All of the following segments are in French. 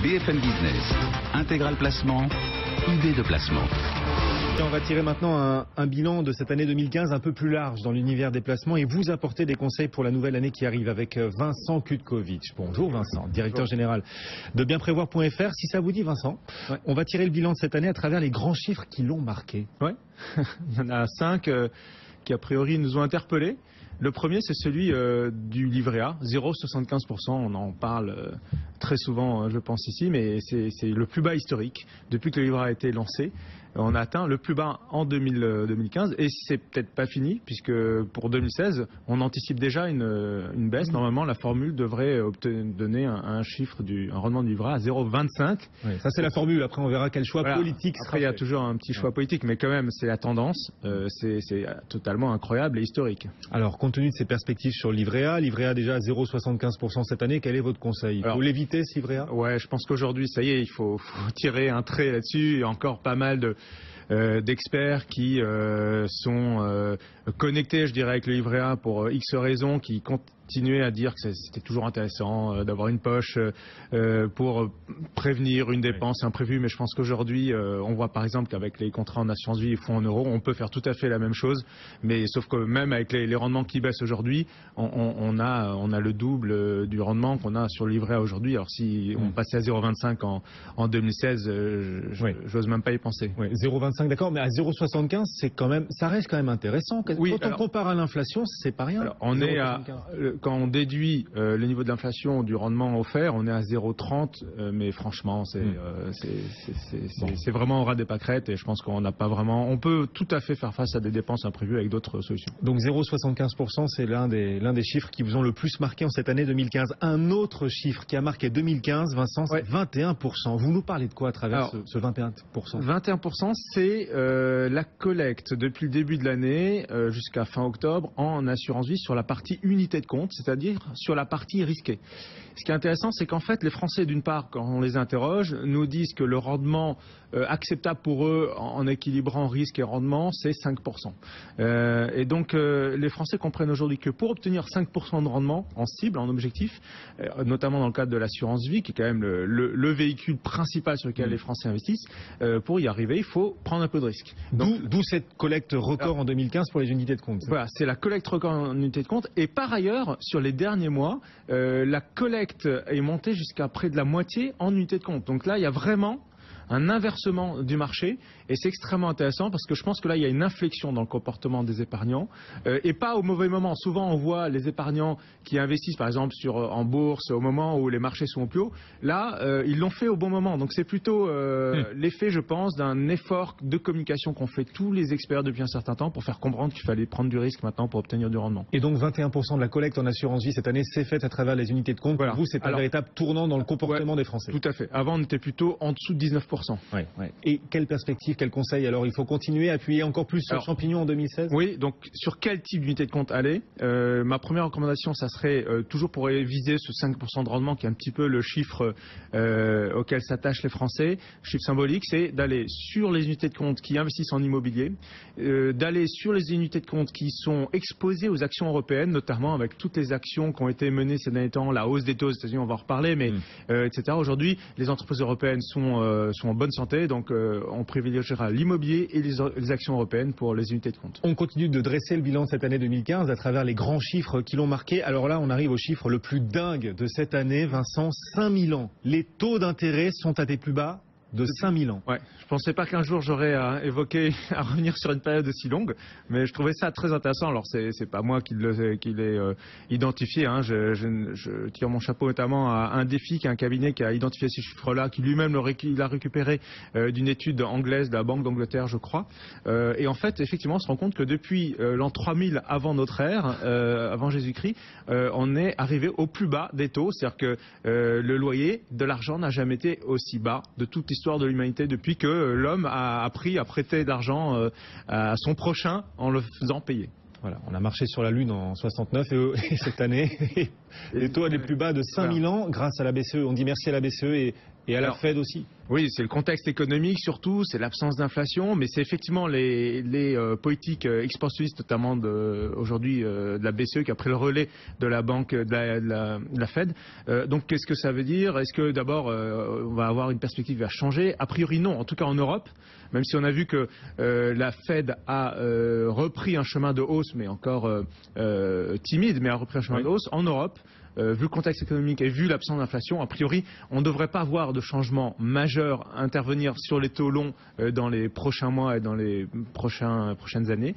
BFM Business, intégral placement, idée de placement. Et on va tirer maintenant un bilan de cette année 2015 un peu plus large dans l'univers des placements et vous apporter des conseils pour la nouvelle année qui arrive avec Vincent Kutkovic. Bonjour Vincent, directeur général de bienprévoir.fr. Si ça vous dit Vincent, on va tirer le bilan de cette année à travers les grands chiffres qui l'ont marqué. Oui, il y en a 5 qui a priori nous ont interpellés. Le premier, c'est celui du livret A, 0,75%. On en parle très souvent, je pense, ici, mais c'est le plus bas historique depuis que le livret A a été lancé. On a atteint le plus bas en 2015 et c'est peut-être pas fini puisque pour 2016, on anticipe déjà une baisse. Normalement, la formule devrait donner un chiffre, un rendement du livret A à 0,25. Oui, ça, c'est la formule. Après, on verra quel choix politique sera Après, il y a fait. toujours un petit choix politique, mais quand même, c'est la tendance. C'est totalement incroyable et historique. Alors, compte tenu de ces perspectives sur le livret A déjà à 0,75% cette année, quel est votre conseil? Il faut l'éviter, ce livret A? Ouais, je pense qu'aujourd'hui, ça y est, il faut tirer un trait là-dessus. Il y a encore pas mal d'experts qui sont connectés, je dirais, avec le livret A pour X raisons, qui continuaient à dire que c'était toujours intéressant d'avoir une poche pour prévenir une dépense imprévue. Mais je pense qu'aujourd'hui, on voit par exemple qu'avec les contrats en assurance vie et fonds en euros, on peut faire tout à fait la même chose. Mais sauf que même avec les rendements qui baissent aujourd'hui, on a le double du rendement qu'on a sur le livret A aujourd'hui. Alors si on passait à 0,25 en 2016, j'ose même pas y penser. Oui, 0,25 d'accord, mais à 0,75 ça reste quand même intéressant. Oui, quand on compare à l'inflation, c'est pas rien. Alors, quand on déduit le niveau de l'inflation du rendement offert, on est à 0,30, mais franchement, c'est vraiment au ras des pâquerettes et je pense qu'on n'a pas vraiment. On peut tout à fait faire face à des dépenses imprévues avec d'autres solutions. Donc 0,75%, c'est l'un des chiffres qui vous ont le plus marqué en cette année 2015. Un autre chiffre qui a marqué 2015, Vincent, c'est 21%. Vous nous parlez de quoi à travers ce 21%? 21%, c'est la collecte depuis le début de l'année jusqu'à fin octobre en assurance vie sur la partie unité de compte, c'est-à-dire sur la partie risquée. Ce qui est intéressant, c'est qu'en fait, les Français, d'une part, quand on les interroge, nous disent que le rendement acceptable pour eux en équilibrant risque et rendement, c'est 5%. Et donc, les Français comprennent aujourd'hui que pour obtenir 5% de rendement en cible, en objectif, notamment dans le cadre de l'assurance vie, qui est quand même le véhicule principal sur lequel les Français investissent, pour y arriver, il faut prendre un peu de risque. D'où cette collecte record en 2015 pour les unités de compte. Voilà, c'est la collecte record en unités de compte. Et par ailleurs, sur les derniers mois, la collecte est montée jusqu'à près de la moitié en unités de compte. Donc là, il y a vraiment un inversement du marché et c'est extrêmement intéressant parce que je pense que là il y a une inflexion dans le comportement des épargnants et pas au mauvais moment. Souvent on voit les épargnants qui investissent par exemple en bourse au moment où les marchés sont au plus haut. Là ils l'ont fait au bon moment, donc c'est plutôt l'effet, je pense, d'un effort de communication qu'ont fait tous les experts depuis un certain temps pour faire comprendre qu'il fallait prendre du risque maintenant pour obtenir du rendement. Et donc 21% de la collecte en assurance vie cette année s'est faite à travers les unités de compte. Voilà. Pour vous, c'est un véritable tournant dans le comportement des Français. Tout à fait. Avant on était plutôt en dessous de 19%. Et quelle perspective, quel conseil? Alors il faut continuer à appuyer encore plus sur le champignon en 2016? Oui, donc sur quel type d'unité de compte aller? Ma première recommandation, ça serait toujours pour viser ce 5% de rendement qui est un petit peu le chiffre auquel s'attachent les Français. Le chiffre symbolique, c'est d'aller sur les unités de compte qui investissent en immobilier, d'aller sur les unités de compte qui sont exposées aux actions européennes, notamment avec toutes les actions qui ont été menées ces derniers temps, la hausse des taux aux États-Unis, on va en reparler, mais etc. Aujourd'hui, les entreprises européennes sont en bonne santé, donc on privilégiera l'immobilier et les actions européennes pour les unités de compte. On continue de dresser le bilan de cette année 2015 à travers les grands chiffres qui l'ont marqué. Alors là, on arrive au chiffre le plus dingue de cette année, Vincent, 5000 ans. Les taux d'intérêt sont à des plus bas de 5000 ans. Ouais, je pensais pas qu'un jour j'aurais à revenir sur une période aussi longue, mais je trouvais ça très intéressant. Alors c'est pas moi qui l'ai identifié, hein. Je tire mon chapeau notamment à un défi qui est un cabinet qui a identifié ces chiffres-là, qui lui-même l'a récupéré d'une étude anglaise de la Banque d'Angleterre, je crois. Et en fait, effectivement, on se rend compte que depuis l'an 3000 avant notre ère, avant Jésus-Christ, on est arrivé au plus bas des taux, c'est-à-dire que le loyer de l'argent n'a jamais été aussi bas de toute l'histoire de l'humanité depuis que l'homme a appris à prêter de l'argent à son prochain en le faisant payer. Voilà, on a marché sur la Lune en 69 et cette année, les taux les plus bas de 5000 ans grâce à la BCE. On dit merci à la BCE et à la Fed aussi. Oui, c'est le contexte économique surtout, c'est l'absence d'inflation, mais c'est effectivement les politiques expansionnistes, notamment aujourd'hui de la BCE qui a pris le relais de la banque de la Fed. Donc qu'est-ce que ça veut dire? Est-ce que d'abord on va avoir une perspective qui va changer? A priori non, en tout cas en Europe, même si on a vu que la Fed a repris un chemin de hausse, mais encore timide, mais a repris un chemin de hausse en Europe. Vu le contexte économique et vu l'absence d'inflation, a priori, on ne devrait pas voir de changement majeur intervenir sur les taux longs dans les prochains mois et dans les prochaines années.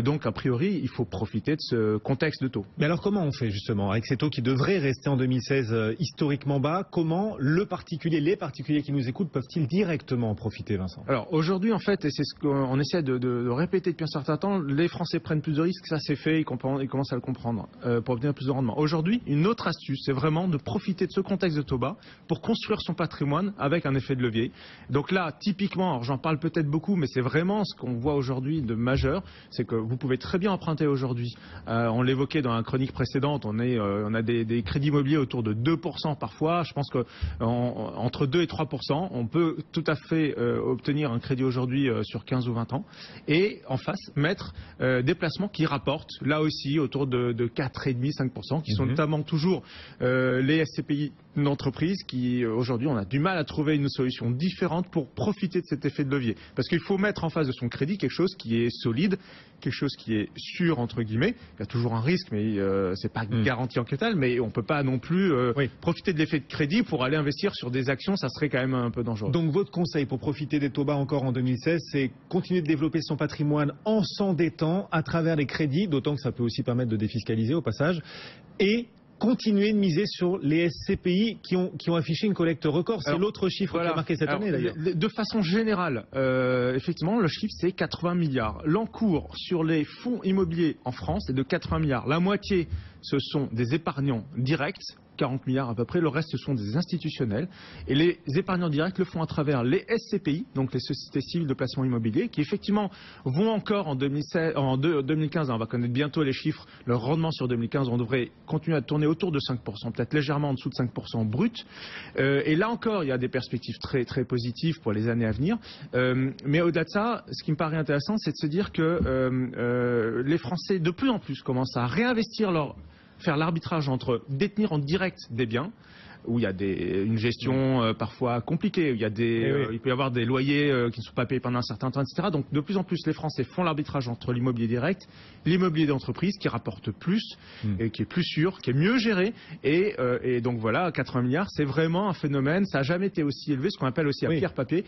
Donc, a priori, il faut profiter de ce contexte de taux. Mais alors, comment on fait justement avec ces taux qui devraient rester en 2016 historiquement bas? Comment les particuliers qui nous écoutent peuvent-ils directement en profiter, Vincent? Alors, aujourd'hui, en fait, et c'est ce qu'on essaie de répéter depuis un certain temps, les Français prennent plus de risques, ça c'est fait, ils commencent à le comprendre pour obtenir plus de rendement. Aujourd'hui, une autre astuce, c'est vraiment de profiter de ce contexte de taux bas pour construire son patrimoine avec un effet de levier. Donc là, typiquement, alors j'en parle peut-être beaucoup, mais c'est vraiment ce qu'on voit aujourd'hui de majeur, c'est que vous pouvez très bien emprunter aujourd'hui. On l'évoquait dans la chronique précédente, on a des crédits immobiliers autour de 2% parfois. Je pense qu'entre 2 et 3%, on peut tout à fait obtenir un crédit aujourd'hui sur 15 ou 20 ans et en face mettre des placements qui rapportent là aussi autour de 4,5-5%, qui sont notamment toujours les SCPI d'entreprise qui aujourd'hui on a du mal à trouver une solution différente pour profiter de cet effet de levier. Parce qu'il faut mettre en face de son crédit quelque chose qui est solide, quelque chose qui est sûr entre guillemets. Il y a toujours un risque, mais c'est pas garanti en que tel. Mais on peut pas non plus profiter de l'effet de crédit pour aller investir sur des actions. Ça serait quand même un peu dangereux. Donc votre conseil pour profiter des taux bas encore en 2016, c'est continuer de développer son patrimoine en s'endettant à travers les crédits, d'autant que ça peut aussi permettre de défiscaliser au passage, et continuer de miser sur les SCPI qui ont affiché une collecte record. C'est l'autre chiffre qui a marqué cette année d'ailleurs. De façon générale, effectivement, le chiffre c'est 80 milliards. L'encours sur les fonds immobiliers en France est de 80 milliards. La moitié, ce sont des épargnants directs, 40 milliards à peu près, le reste ce sont des institutionnels. Et les épargnants directs le font à travers les SCPI, donc les sociétés civiles de placement immobilier, qui effectivement vont encore en 2015, on va connaître bientôt les chiffres, leur rendement sur 2015, on devrait continuer à tourner autour de 5%, peut-être légèrement en dessous de 5% brut. Et là encore, il y a des perspectives très, très positives pour les années à venir. Mais au-delà de ça, ce qui me paraît intéressant, c'est de se dire que les Français, de plus en plus, commencent à réinvestir faire l'arbitrage entre détenir en direct des biens, où il y a une gestion parfois compliquée, où il peut y avoir des loyers qui ne sont pas payés pendant un certain temps, etc. Donc de plus en plus les Français font l'arbitrage entre l'immobilier direct, l'immobilier d'entreprise qui rapporte plus, et qui est plus sûr, qui est mieux géré, et donc voilà, 80 milliards, c'est vraiment un phénomène, ça n'a jamais été aussi élevé, ce qu'on appelle aussi la pierre papier.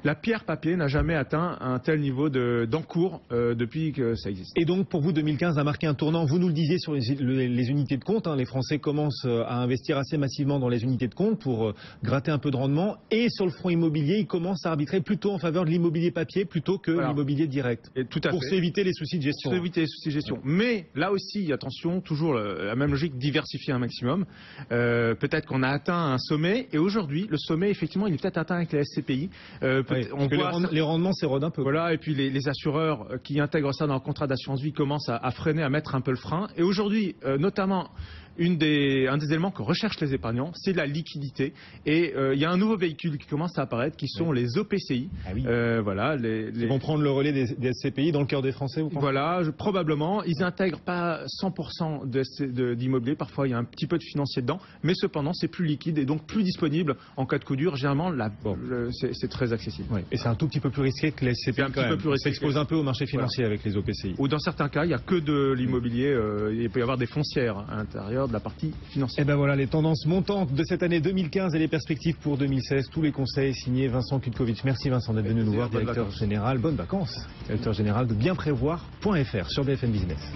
La pierre papier n'a jamais atteint un tel niveau d'encours depuis que ça existe. Et donc pour vous, 2015 a marqué un tournant, vous nous le disiez sur les unités de compte, les Français commencent à investir assez massivement dans les unités de compte pour gratter un peu de rendement, et sur le front immobilier, ils commencent à arbitrer plutôt en faveur de l'immobilier papier plutôt que l'immobilier direct. Et tout à pour s'éviter les soucis de gestion. Pour éviter les soucis de gestion. Mais là aussi, attention, toujours la même logique, diversifier un maximum. Peut-être qu'on a atteint un sommet, et aujourd'hui, le sommet, effectivement, il est peut-être atteint avec les SCPI. Les rendements s'érodent un peu. Voilà, et puis les assureurs qui intègrent ça dans leur contrat d'assurance vie commencent à freiner, à mettre un peu le frein. Et aujourd'hui, notamment, un des éléments que recherchent les épargnants, c'est la liquidité. Et il y a un nouveau véhicule qui commence à apparaître, qui sont les OPCI. Voilà, ils vont prendre le relais des SCPI dans le cœur des Français, vous pensez? Voilà, probablement. Ils n'intègrent pas 100% d'immobilier. Parfois, il y a un petit peu de financier dedans. Mais cependant, c'est plus liquide et donc plus disponible en cas de coup dur. Généralement, c'est très accessible. Et c'est un tout petit peu plus risqué que les SCPI. On s'expose un peu au marché financier avec les OPCI. Ou dans certains cas, il n'y a que de l'immobilier. Il peut y avoir des foncières à l'intérieur de la partie financière. Et ben voilà les tendances montantes de cette année 2015 et les perspectives pour 2016. Tous les conseils signés Vincent Kutkovitch. Merci Vincent d'être venu nous voir, directeur général. Bonnes vacances. Directeur général de bienprévoir.fr sur BFM Business.